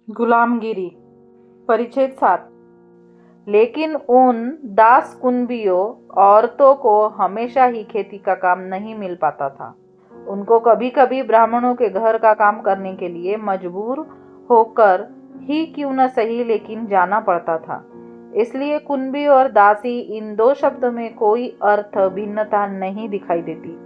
गुलामगिरी। परिच्छेद 7। लेकिन उन दास कुंबियों औरतों को हमेशा ही खेती का काम नहीं मिल पाता था। उनको कभी कभी ब्राह्मणों के घर का काम करने के लिए मजबूर होकर ही क्यों न सही लेकिन जाना पड़ता था। इसलिए कुंबी और दासी इन दो शब्दों में कोई अर्थ भिन्नता नहीं दिखाई देती।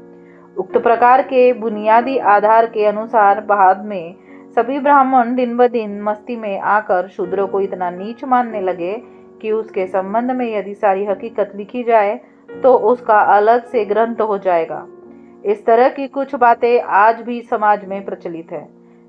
उक्त प्रकार के बुनियादी आधार के अनुसार बाद में सभी ब्राह्मण दिन ब दिन मस्ती में आकर शूद्रों को इतना नीच मानने लगे कि उसके संबंध में यदि सारी हकीकत लिखी जाए तो उसका अलग से ग्रंथ हो जाएगा। इस तरह की कुछ बातें आज भी समाज में प्रचलित है।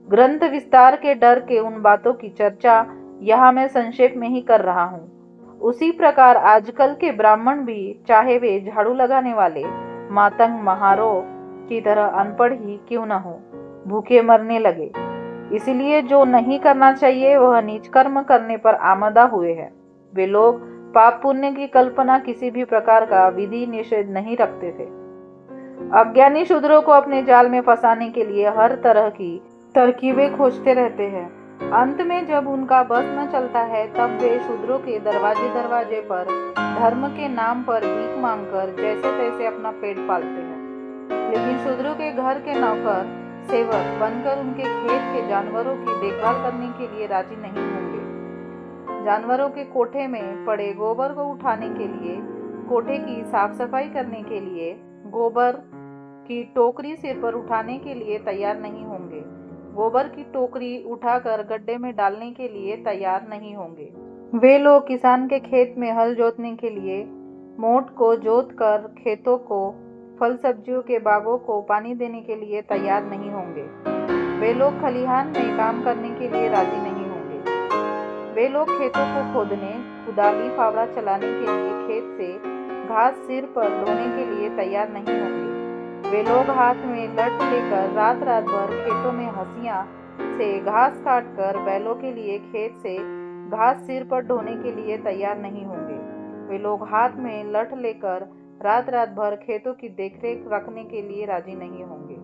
ग्रंथ विस्तार के डर के उन बातों की चर्चा यहाँ मैं संक्षेप में ही कर रहा हूँ। उसी प्रकार आजकल के ब्राह्मण भी, चाहे वे झाड़ू लगाने वाले मातंग महारों की तरह अनपढ़ ही क्यों न हो, भूखे मरने लगे। इसलिए जो नहीं करना चाहिए वह नीच कर्म करने पर आमदा हुए हैं। वे लोग पाप पुण्य की कल्पना किसी भी प्रकार का विधि निषेध नहीं रखते थे। अज्ञानी शूद्रों को अपने जाल में फंसाने के लिए हर तरह की तरकीबें खोजते रहते हैं। अंत में जब उनका बस न चलता है तब वे शूद्रों के दरवाजे दरवाजे पर धर्म के नाम पर भीख मांगकर जैसे तैसे अपना पेट पालते हैं। लेकिन शूद्रों के घर के नौकर सेवक बनकर उनके खेत के जानवरों की देखभाल करने के लिए राजी नहीं होंगे। जानवरों के कोठे में पड़े गोबर को उठाने के लिए, कोठे की साफ सफाई करने के लिए, गोबर की टोकरी सिर पर उठाने के लिए तैयार नहीं होंगे। गोबर की टोकरी उठाकर गड्ढे में डालने के लिए तैयार नहीं होंगे। वे लोग किसान के खेत में हल जोतने के लिए, मोट को जोत कर खेतों को, फल सब्जियों के बागों को पानी देने के लिए तैयार नहीं होंगे। वे लोग खलिहान में काम करने के लिए राजी नहीं होंगे। वे लोग खेतों को खोदने, कुदाली फावड़ा चलाने के लिए, खेत से घास सिर पर ढोने के लिए तैयार नहीं होंगे। वे लोग हाथ में लठ लेकर रात रात भर खेतों में हंसिया से घास काट कर बैलों के लिए खेत से घास सिर पर ढोने के लिए तैयार नहीं होंगे। वे लोग हाथ में लठ लेकर रात रात भर खेतों की देखरेख रखने के लिए राजी नहीं होंगे।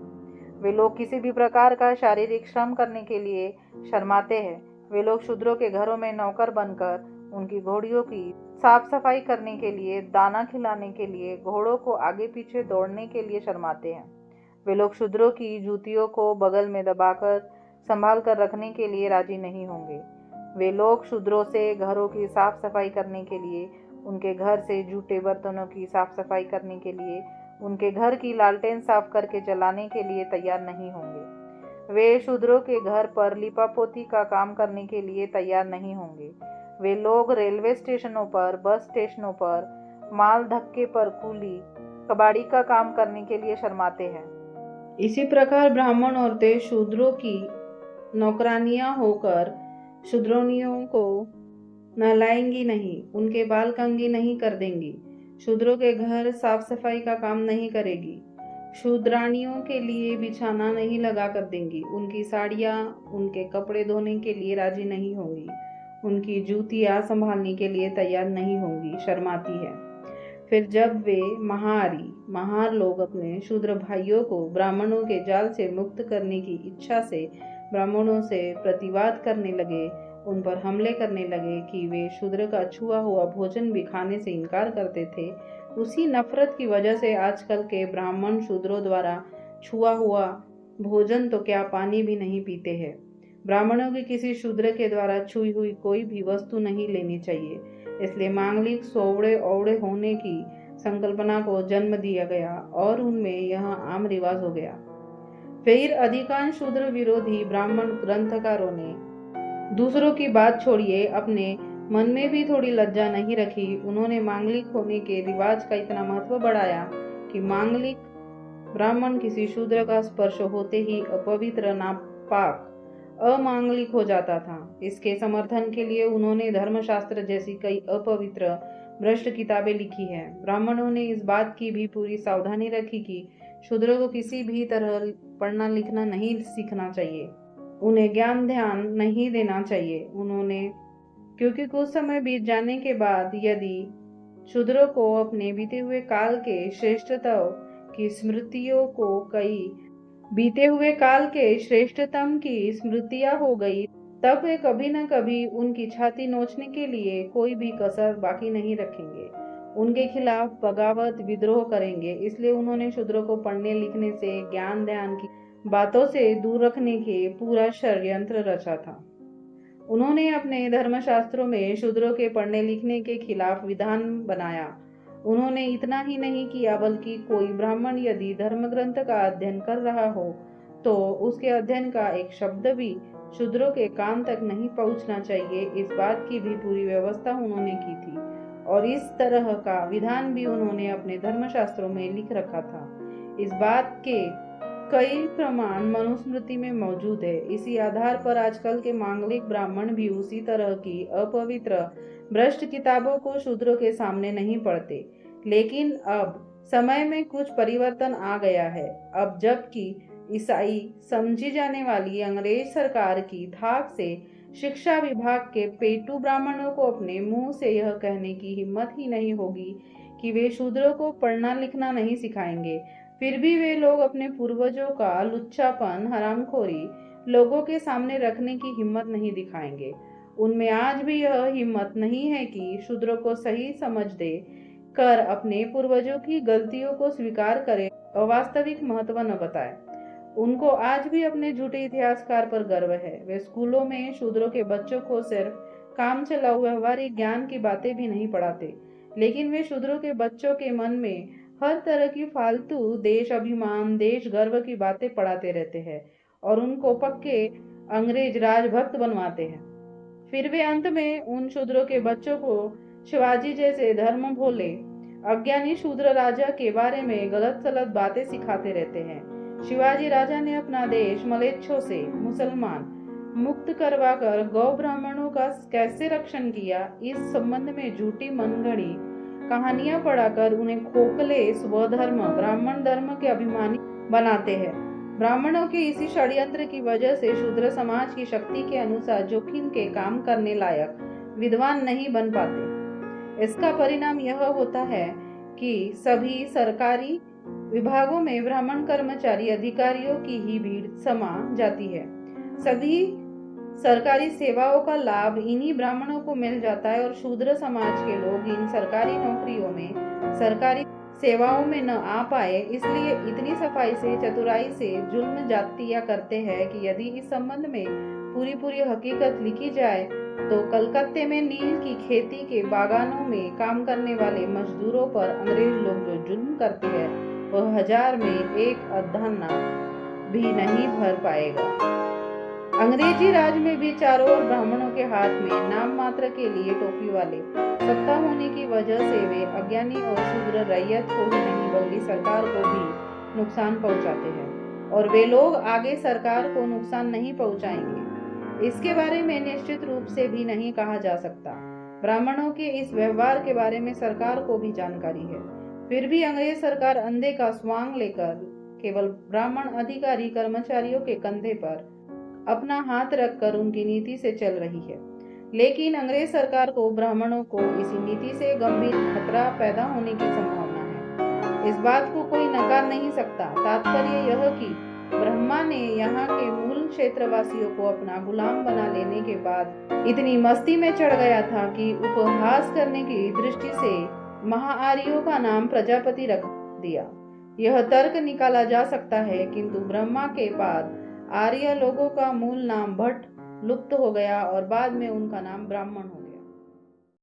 वे लोग किसी भी प्रकार का शारीरिक श्रम करने के लिए शर्माते हैं। वे लोग शूद्रों के घरों में नौकर बनकर उनकी घोड़ियों की साफ सफाई करने के लिए, दाना खिलाने के लिए, घोड़ों को आगे पीछे दौड़ने के लिए शर्माते हैं। वे लोग शूद्रों की जूतियों को बगल में दबाकर संभाल कर रखने के लिए राजी नहीं होंगे। वे लोग शूद्रों से घरों की साफ सफाई करने के लिए, उनके घर से जूठे बर्तनों की साफ सफाई करने के लिए, उनके घर की लालटेन साफ करके जलाने के लिए तैयार नहीं होंगे। वे शूद्रों के घर पर लिपापोती का काम करने के लिए तैयार नहीं होंगे। वे लोग रेलवे स्टेशनों पर, बस स्टेशनों पर, माल धक्के पर कूली, कबाड़ी का काम करने के लिए शर्माते हैं। इसी प्रकार ब्राह्मण औरतें शूद्रों की नौकरानियां होकर शूद्रोनियों को नहलाएंगी नहीं, उनके बाल कंघी नहीं कर देंगी, शूद्रों के घर साफ सफाई का काम नहीं करेगी, शूद्रानियों के लिए बिछाना नहीं लगा कर देंगी, उनकी साड़ियाँ, उनके कपड़े धोने के लिए राजी नहीं होंगी, उनकी जूतियाँ संभालने के लिए तैयार नहीं होंगी, शर्माती है। फिर जब वे महार लोग अपने शूद्र भाइयों को ब्राह्मणों के जाल से मुक्त करने की इच्छा से ब्राह्मणों से प्रतिवाद करने लगे, उन पर हमले करने लगे कि वे शूद्र का छुआ हुआ भोजन भी खाने से इनकार करते थे, उसी नफरत की वजह से आजकल के ब्राह्मण शूद्रों द्वारा छुआ हुआ भोजन तो क्या पानी भी नहीं पीते हैं। ब्राह्मणों की किसी शूद्र के द्वारा छुई हुई कोई भी वस्तु नहीं लेनी चाहिए। इसलिए मांगलिक सोवड़े ओवड़े होने की संकल्पना को जन्म दिया गया और उनमें यह आम रिवाज हो गया। फिर अधिकांश शूद्र विरोधी ब्राह्मण ग्रंथकारों ने दूसरों की बात छोड़िए, अपने मन में भी थोड़ी लज्जा नहीं रखी। उन्होंने मांगलिक होने के रिवाज का इतना महत्व बढ़ाया कि मांगलिक ब्राह्मण किसी शूद्र का स्पर्श होते ही अपवित्र, नापाक, अमांगलिक हो जाता था। इसके समर्थन के लिए उन्होंने धर्मशास्त्र जैसी कई अपवित्र भ्रष्ट किताबें लिखी हैं। ब्राह्मणों ने इस बात की भी पूरी सावधानी रखी कि शूद्रों को किसी भी तरह पढ़ना लिखना नहीं सीखना चाहिए, उन्हें ज्ञान ध्यान नहीं देना चाहिए। क्योंकि कुछ समय बीत जाने के बाद यदि शूद्रों को अपने बीते हुए काल के श्रेष्ठतम की स्मृतियां हो गई तब वे कभी न कभी उनकी छाती नोचने के लिए कोई भी कसर बाकी नहीं रखेंगे, उनके खिलाफ बगावत विद्रोह करेंगे। इसलिए उन्होंने शूद्रों को पढ़ने लिखने से, ज्ञान ध्यान की बातों से दूर रखने के पूरा षड्यंत्र रचा था। उन्होंने अपने धर्मशास्त्रों में शूद्रों के पढ़ने लिखने के खिलाफ विधान बनाया। उन्होंने इतना ही नहीं किया बल्कि कोई ब्राह्मण यदि धर्म ग्रंथ का अध्ययन कर रहा हो तो उसके अध्ययन का एक शब्द भी शूद्रों के कान तक नहीं पहुंचना चाहिए, इस बात की भी पूरी व्यवस्था उन्होंने की थी। और इस तरह का विधान भी उन्होंने अपने धर्मशास्त्रों में लिख रखा था। इस बात के कई प्रमाण मनुस्मृति में मौजूद है। इसी आधार पर आजकल के मांगलिक ब्राह्मण भी उसी तरह की अपवित्र भ्रष्ट किताबों को शूद्रों के सामने नहीं पढ़ते। लेकिन अब समय में कुछ परिवर्तन आ गया है। अब जबकि ईसाई समझी जाने वाली अंग्रेज सरकार की धाक से शिक्षा विभाग के पेटू ब्राह्मणों को अपने मुंह से यह कहने की हिम्मत ही नहीं होगी कि वे शूद्रों को पढ़ना लिखना नहीं सिखाएंगे, फिर भी वे लोग अपने पूर्वजों का लुच्चापन, हरामखोरी लोगों के सामने रखने की हिम्मत नहीं दिखाएंगे। उनमें आज भी यह हिम्मत नहीं है कि शूद्रों को सही समझ दे कर अपने पूर्वजों की गलतियों को स्वीकार करें और वास्तविक महत्व न बताए। उनको आज भी अपने झूठे इतिहासकार पर गर्व है। वे स्कूलों में शूद्रों के बच्चों को सिर्फ काम चलाऊ व्यवहारिक ज्ञान की बातें भी नहीं पढ़ाते, लेकिन वे शूद्रों के बच्चों के मन में हर तरह की फालतू देश अभिमान, देश गर्व की बातें पढ़ाते रहते हैं और उनको पक्के अंग्रेज राजभक्त बनवाते हैं। फिर वे अंत में उन शूद्रों के बच्चों को शिवाजी जैसे धर्म भोले अज्ञानी शूद्र राजा के बारे में गलत सलत बातें सिखाते रहते हैं। शिवाजी राजा ने अपना देश मलेच्छों से मुसलमान मुक्त करवाकर गौ ब्राह्मणों का कैसे रक्षण किया, इस संबंध में झूठी मनगढ़ी कहानियां पढ़ाकर उन्हें खोखले स्वधर्म ब्राह्मण धर्म के अभिमानी बनाते हैं। ब्राह्मणों के इसी षड्यंत्र की वजह से शूद्र समाज की शक्ति के अनुसार जोखिम के काम करने लायक विद्वान नहीं बन पाते। इसका परिणाम यह होता है कि सभी सरकारी विभागों में ब्राह्मण कर्मचारी अधिकारियों की ही भीड़ समा जाती है। सभी सरकारी सेवाओं का लाभ इन्हीं ब्राह्मणों को मिल जाता है और शूद्र समाज के लोग इन सरकारी नौकरियों में, सरकारी सेवाओं में न आ पाए, इसलिए इतनी सफाई से, चतुराई से जुल्म जातिया करते हैं कि यदि इस संबंध में पूरी हकीकत लिखी जाए तो कलकत्ते में नील की खेती के बागानों में काम करने वाले मजदूरों पर अंग्रेज लोग जो जुल्म करते हैं वह 1000 में एक अद्धाना भी नहीं भर पाएगा। अंग्रेजी राज में भी चारों ओर ब्राह्मणों के हाथ में नाम मात्र के लिए टोपी वाले सत्ता होने की वजह से वे अज्ञानी और शूद्र रैयत को ही नहीं बल्कि सरकार को भी नुकसान पहुंचाते हैं और वे लोग आगे सरकार को नुकसान नहीं पहुंचाएंगे, इसके बारे में निश्चित रूप से भी नहीं कहा जा सकता। ब्राह्मणों के इस व्यवहार के बारे में सरकार को भी जानकारी है, फिर भी अंग्रेज सरकार अंधे का स्वांग लेकर केवल ब्राह्मण अधिकारी कर्मचारियों के कंधे पर अपना हाथ रखकर उनकी नीति से चल रही है। लेकिन अंग्रेज सरकार को ब्राह्मणों को इसी नीति से गंभीर खतरा पैदा होने की संभावना है। इस बात को कोई नकार नहीं सकता। तात्पर्य यह कि ब्रह्मा ने यहाँ के मूल क्षेत्रवासियों को अपना गुलाम बना लेने के बाद इतनी मस्ती में चढ़ गया था कि उपहास करने की दृष्टि से महाआर्यों का नाम प्रजापति रख दिया। यह तर्क निकाला जा सकता है, किंतु ब्रह्मा के बाद आर्य लोगों का मूल नाम भट्ट लुप्त हो गया और बाद में उनका नाम ब्राह्मण हो गया।